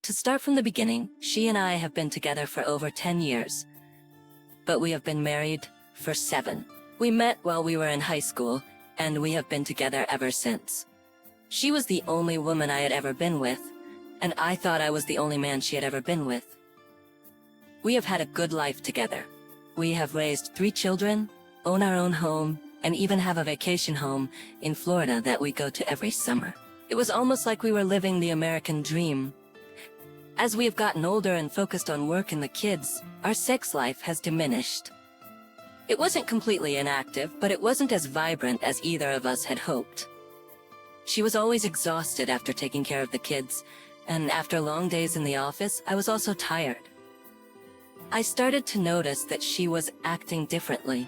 To start from the beginning, she and I have been together for over 10 years. But we have been married for 7. We met while we were in high school, and we have been together ever since. She was the only woman I had ever been with, and I thought I was the only man she had ever been with. We have had a good life together. We have raised 3 children, own our own home, and even have a vacation home in Florida that we go to every summer. It was almost like we were living the American dream. As we have gotten older and focused on work and the kids, our sex life has diminished. It wasn't completely inactive, but it wasn't as vibrant as either of us had hoped. She was always exhausted after taking care of the kids, and after long days in the office, I was also tired. I started to notice that she was acting differently.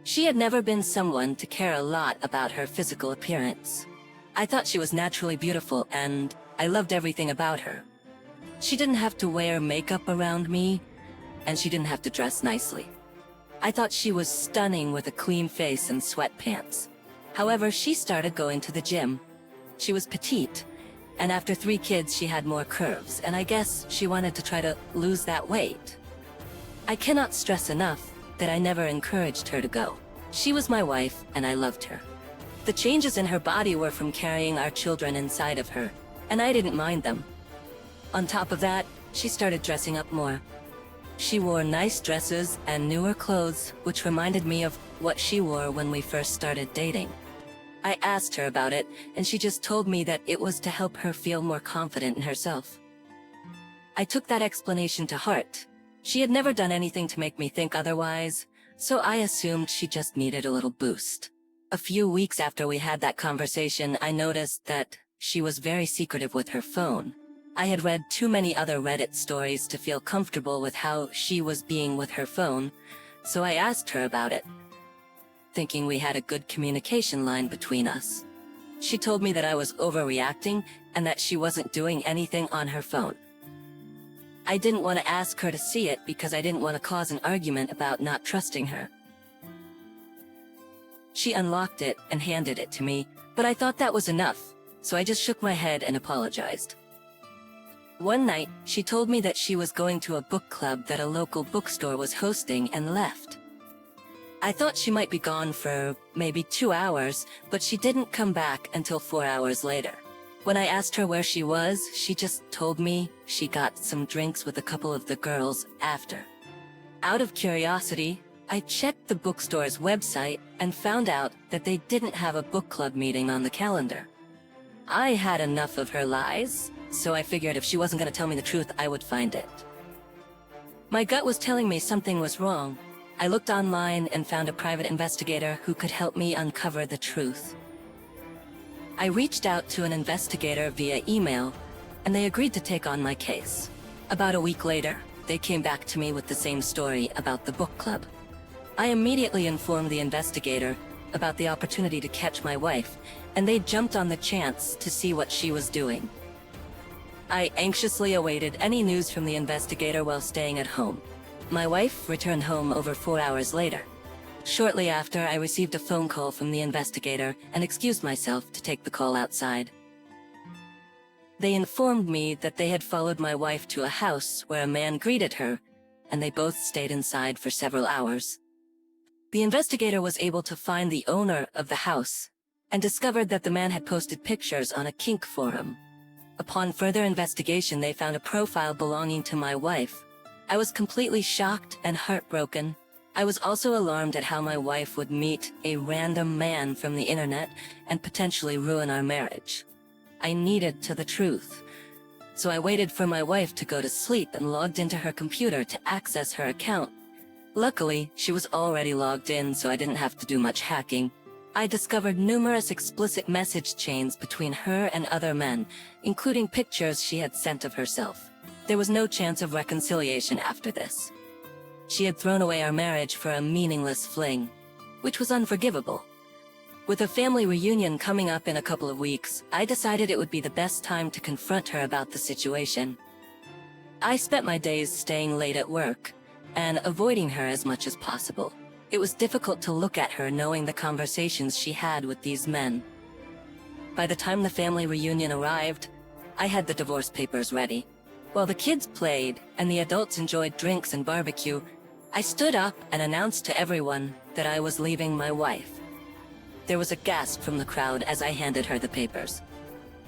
She had never been someone to care a lot about her physical appearance. I thought she was naturally beautiful, and I loved everything about her. She didn't have to wear makeup around me, and she didn't have to dress nicely. I thought she was stunning with a clean face and sweatpants. However, she started going to the gym. She was petite, and after 3 kids she had more curves, and I guess she wanted to try to lose that weight. I cannot stress enough that I never encouraged her to go. She was my wife, and I loved her. The changes in her body were from carrying our children inside of her, and I didn't mind them. On top of that, she started dressing up more. She wore nice dresses and newer clothes, which reminded me of what she wore when we first started dating. I asked her about it, and she just told me that it was to help her feel more confident in herself. I took that explanation to heart. She had never done anything to make me think otherwise, so I assumed she just needed a little boost. A few weeks after we had that conversation, I noticed that she was very secretive with her phone. I had read too many other Reddit stories to feel comfortable with how she was being with her phone, so I asked her about it, thinking we had a good communication line between us. She told me that I was overreacting and that she wasn't doing anything on her phone. I didn't want to ask her to see it because I didn't want to cause an argument about not trusting her. She unlocked it and handed it to me, but I thought that was enough, so I just shook my head and apologized. One night, she told me that she was going to a book club that a local bookstore was hosting and left. I thought she might be gone for maybe 2 hours, but she didn't come back until 4 hours later. When I asked her where she was, she just told me she got some drinks with a couple of the girls after. Out of curiosity, I checked the bookstore's website and found out that they didn't have a book club meeting on the calendar. I had enough of her lies, so I figured if she wasn't going to tell me the truth, I would find it. My gut was telling me something was wrong. I looked online and found a private investigator who could help me uncover the truth. I reached out to an investigator via email, and they agreed to take on my case. About a week later, they came back to me with the same story about the book club. I immediately informed the investigator about the opportunity to catch my wife, and they jumped on the chance to see what she was doing. I anxiously awaited any news from the investigator while staying at home. My wife returned home over 4 hours later. Shortly after, I received a phone call from the investigator and excused myself to take the call outside. They informed me that they had followed my wife to a house where a man greeted her, and they both stayed inside for several hours. The investigator was able to find the owner of the house and discovered that the man had posted pictures on a kink forum. Upon further investigation, they found a profile belonging to my wife. I was completely shocked and heartbroken. I was also alarmed at how my wife would meet a random man from the internet and potentially ruin our marriage. I needed to the truth, so I waited for my wife to go to sleep and logged into her computer to access her account. Luckily, she was already logged in, so I didn't have to do much hacking. I discovered numerous explicit message chains between her and other men, including pictures she had sent of herself. There was no chance of reconciliation after this. She had thrown away our marriage for a meaningless fling, which was unforgivable. With a family reunion coming up in a couple of weeks, I decided it would be the best time to confront her about the situation. I spent my days staying late at work and avoiding her as much as possible. It was difficult to look at her knowing the conversations she had with these men. By the time the family reunion arrived, I had the divorce papers ready. While the kids played and the adults enjoyed drinks and barbecue, I stood up and announced to everyone that I was leaving my wife. There was a gasp from the crowd as I handed her the papers.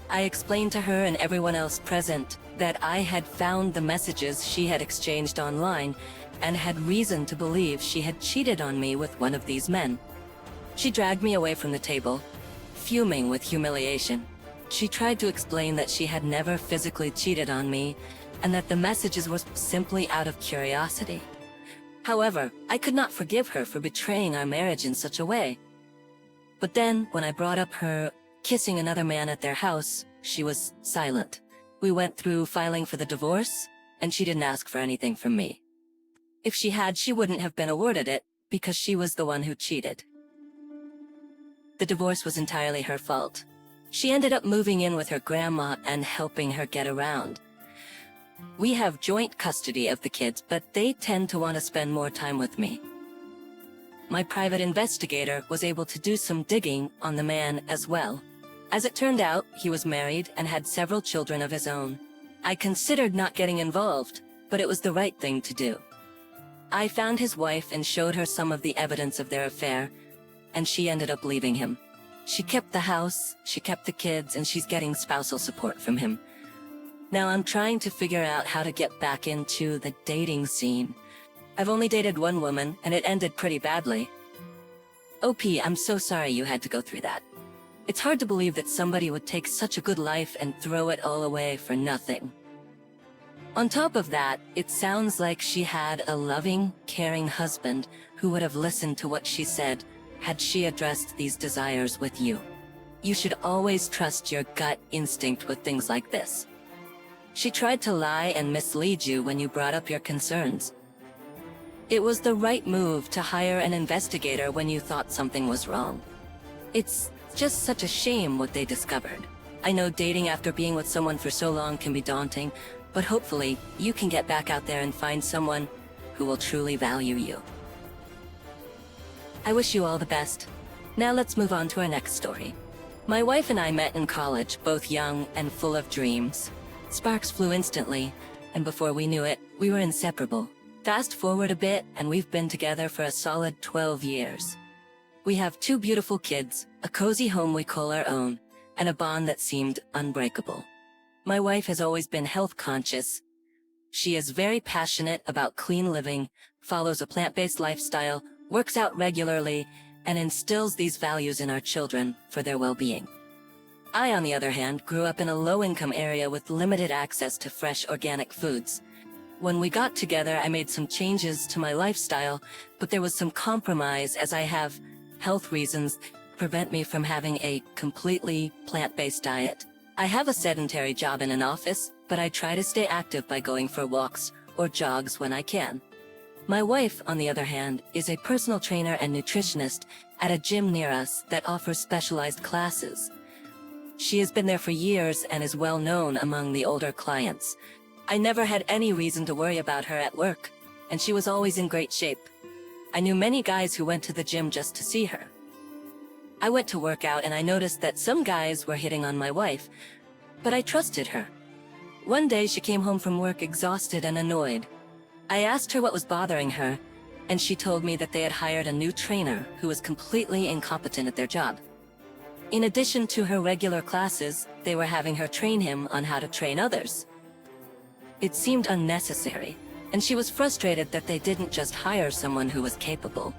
I explained to her and everyone else present that I had found the messages she had exchanged online and had reason to believe she had cheated on me with one of these men. She dragged me away from the table, fuming with humiliation. She tried to explain that she had never physically cheated on me and that the messages were simply out of curiosity. However, I could not forgive her for betraying our marriage in such a way. But then, when I brought up her kissing another man at their house, she was silent. We went through filing for the divorce, and she didn't ask for anything from me. If she had, she wouldn't have been awarded it, because she was the one who cheated. The divorce was entirely her fault. She ended up moving in with her grandma and helping her get around. We have joint custody of the kids, but they tend to want to spend more time with me. My private investigator was able to do some digging on the man as well. As it turned out, he was married and had several children of his own. I considered not getting involved, but it was the right thing to do. I found his wife and showed her some of the evidence of their affair, and she ended up leaving him. She kept the house, she kept the kids, and she's getting spousal support from him. Now I'm trying to figure out how to get back into the dating scene. I've only dated one woman, and it ended pretty badly. OP, I'm so sorry you had to go through that. It's hard to believe that somebody would take such a good life and throw it all away for nothing. On top of that, it sounds like she had a loving, caring husband who would have listened to what she said had she addressed these desires with you. You should always trust your gut instinct with things like this. She tried to lie and mislead you when you brought up your concerns. It was the right move to hire an investigator when you thought something was wrong. It's just such a shame what they discovered. I know dating after being with someone for so long can be daunting, but hopefully you can get back out there and find someone who will truly value you. I wish you all the best. Now let's move on to our next story. My wife and I met in college, both young and full of dreams. Sparks flew instantly, and before we knew it, we were inseparable. Fast forward a bit, and we've been together for a solid 12 years. We have 2 beautiful kids, a cozy home we call our own, and a bond that seemed unbreakable. My wife has always been health conscious. She is very passionate about clean living, follows a plant-based lifestyle, works out regularly, and instills these values in our children for their well-being. I, on the other hand, grew up in a low-income area with limited access to fresh organic foods. When we got together, I made some changes to my lifestyle, but there was some compromise as I have health reasons prevent me from having a completely plant-based diet. I have a sedentary job in an office, but I try to stay active by going for walks or jogs when I can. My wife, on the other hand, is a personal trainer and nutritionist at a gym near us that offers specialized classes. She has been there for years and is well known among the older clients. I never had any reason to worry about her at work, and she was always in great shape. I knew many guys who went to the gym just to see her. I went to work out and I noticed that some guys were hitting on my wife, but I trusted her. One day she came home from work exhausted and annoyed. I asked her what was bothering her, and she told me that they had hired a new trainer who was completely incompetent at their job. In addition to her regular classes, they were having her train him on how to train others. It seemed unnecessary, and she was frustrated that they didn't just hire someone who was capable.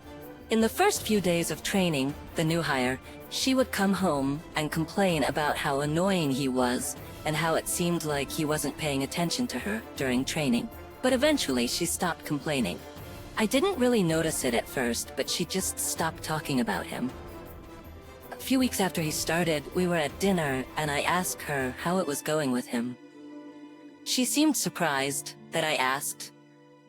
In the first few days of training, the new hire, she would come home and complain about how annoying he was and how it seemed like he wasn't paying attention to her during training. But eventually she stopped complaining. I didn't really notice it at first, but she just stopped talking about him. A few weeks after he started, we were at dinner, and I asked her how it was going with him. She seemed surprised that I asked,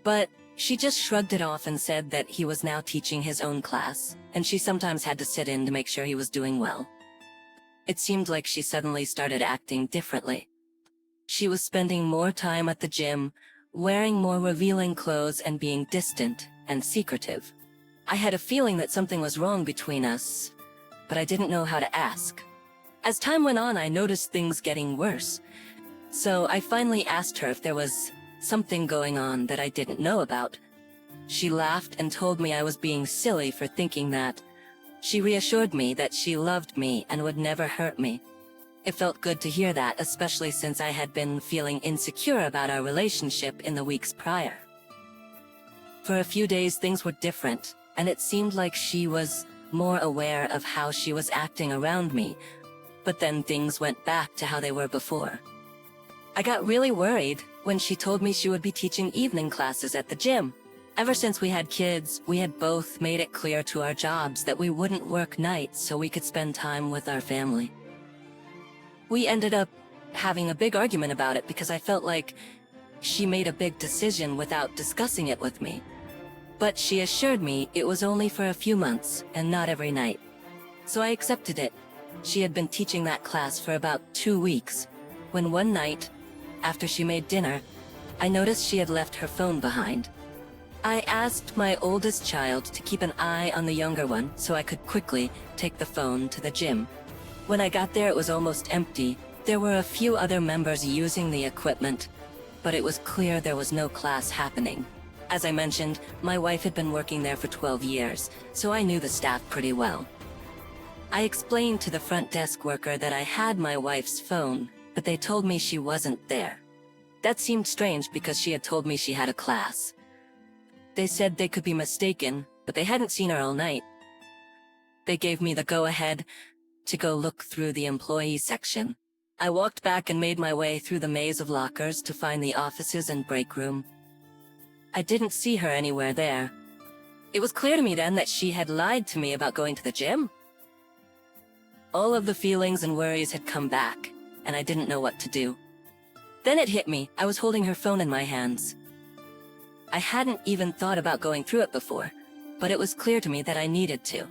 but she just shrugged it off and said that he was now teaching his own class, and she sometimes had to sit in to make sure he was doing well. It seemed like she suddenly started acting differently. She was spending more time at the gym, wearing more revealing clothes, and being distant and secretive. I had a feeling that something was wrong between us, but I didn't know how to ask. As time went on, I noticed things getting worse. So I finally asked her if there was something going on that I didn't know about. She laughed and told me I was being silly for thinking that. She reassured me that she loved me and would never hurt me. It felt good to hear that, especially since I had been feeling insecure about our relationship in the weeks prior. For a few days things were different, and it seemed like she was more aware of how she was acting around me, but then things went back to how they were before. I got really worried when she told me she would be teaching evening classes at the gym. Ever since we had kids, we had both made it clear to our jobs that we wouldn't work nights so we could spend time with our family. We ended up having a big argument about it because I felt like she made a big decision without discussing it with me. But she assured me it was only for a few months and not every night. So I accepted it. She had been teaching that class for about 2 weeks, when one night, after she made dinner, I noticed she had left her phone behind. I asked my oldest child to keep an eye on the younger one so I could quickly take the phone to the gym. When I got there, it was almost empty. There were a few other members using the equipment, but it was clear there was no class happening. As I mentioned, my wife had been working there for 12 years, so I knew the staff pretty well. I explained to the front desk worker that I had my wife's phone, but they told me she wasn't there. That seemed strange because she had told me she had a class. They said they could be mistaken, but they hadn't seen her all night. They gave me the go-ahead to go look through the employee section. I walked back and made my way through the maze of lockers to find the offices and break room. I didn't see her anywhere there. It was clear to me then that she had lied to me about going to the gym. All of the feelings and worries had come back, and I didn't know what to do. Then it hit me. I was holding her phone in my hands. I hadn't even thought about going through it before, but it was clear to me that I needed to.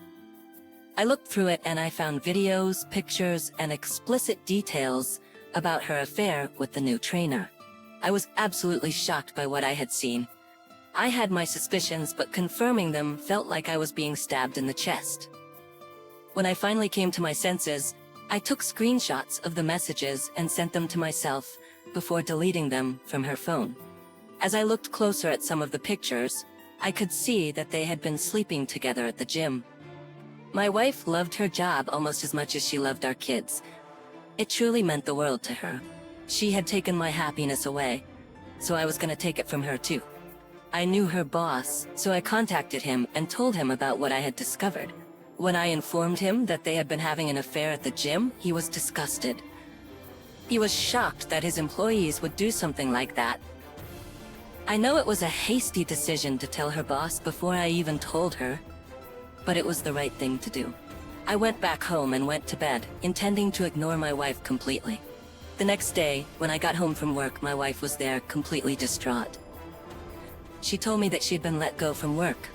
I looked through it and I found videos, pictures, and explicit details about her affair with the new trainer. I was absolutely shocked by what I had seen. I had my suspicions, but confirming them felt like I was being stabbed in the chest. When I finally came to my senses, I took screenshots of the messages and sent them to myself before deleting them from her phone. As I looked closer at some of the pictures, I could see that they had been sleeping together at the gym. My wife loved her job almost as much as she loved our kids. It truly meant the world to her. She had taken my happiness away, so I was going to take it from her too. I knew her boss, so I contacted him and told him about what I had discovered. When I informed him that they had been having an affair at the gym, he was disgusted. He was shocked that his employees would do something like that. I know it was a hasty decision to tell her boss before I even told her, but it was the right thing to do. I went back home and went to bed, intending to ignore my wife completely. The next day, when I got home from work, my wife was there, completely distraught. She told me that she'd been let go from work.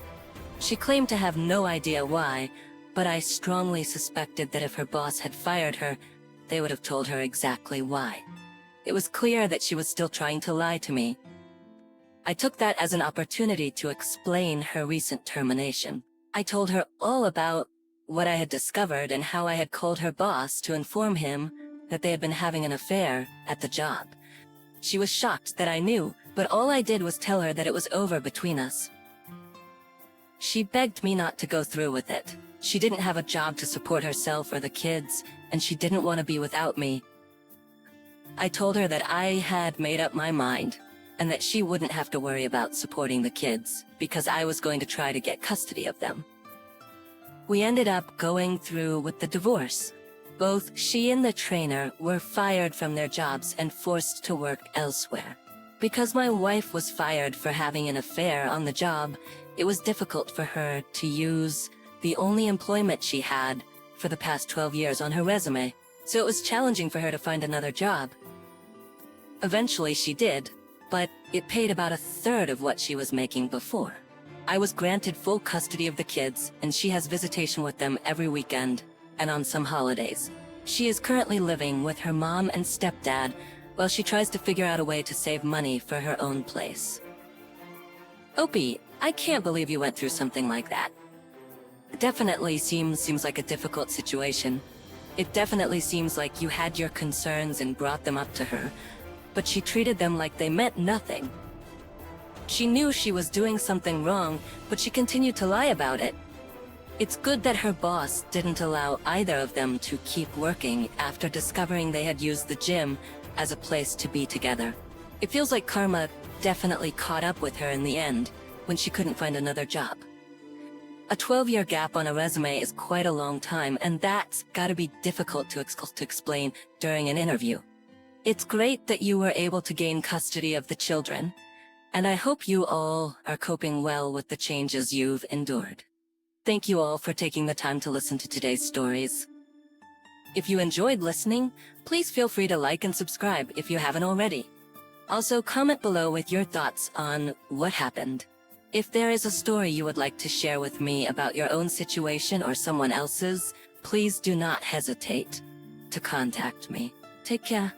She claimed to have no idea why, but I strongly suspected that if her boss had fired her, they would have told her exactly why. It was clear that she was still trying to lie to me. I took that as an opportunity to explain her recent termination. I told her all about what I had discovered and how I had called her boss to inform him that they had been having an affair at the job. She was shocked that I knew, but all I did was tell her that it was over between us. She begged me not to go through with it. She didn't have a job to support herself or the kids, and she didn't want to be without me. I told her that I had made up my mind, and that she wouldn't have to worry about supporting the kids, because I was going to try to get custody of them. We ended up going through with the divorce. Both she and the trainer were fired from their jobs and forced to work elsewhere. Because my wife was fired for having an affair on the job, it was difficult for her to use the only employment she had for the past 12 years on her resume, so it was challenging for her to find another job. Eventually she did, but it paid about 1/3 of what she was making before. I was granted full custody of the kids, and she has visitation with them every weekend and on some holidays. She is currently living with her mom and stepdad while she tries to figure out a way to save money for her own place. Opie, I can't believe you went through something like that. It definitely seems like a difficult situation. It definitely seems like you had your concerns and brought them up to her, but she treated them like they meant nothing. She knew she was doing something wrong, but she continued to lie about it. It's good that her boss didn't allow either of them to keep working after discovering they had used the gym as a place to be together. It feels like karma definitely caught up with her in the end, when she couldn't find another job. A 12-year gap on a resume is quite a long time, and that's gotta be difficult to explain during an interview. It's great that you were able to gain custody of the children, and I hope you all are coping well with the changes you've endured. Thank you all for taking the time to listen to today's stories. If you enjoyed listening, please feel free to like and subscribe if you haven't already. Also, comment below with your thoughts on what happened. If there is a story you would like to share with me about your own situation or someone else's, please do not hesitate to contact me. Take care.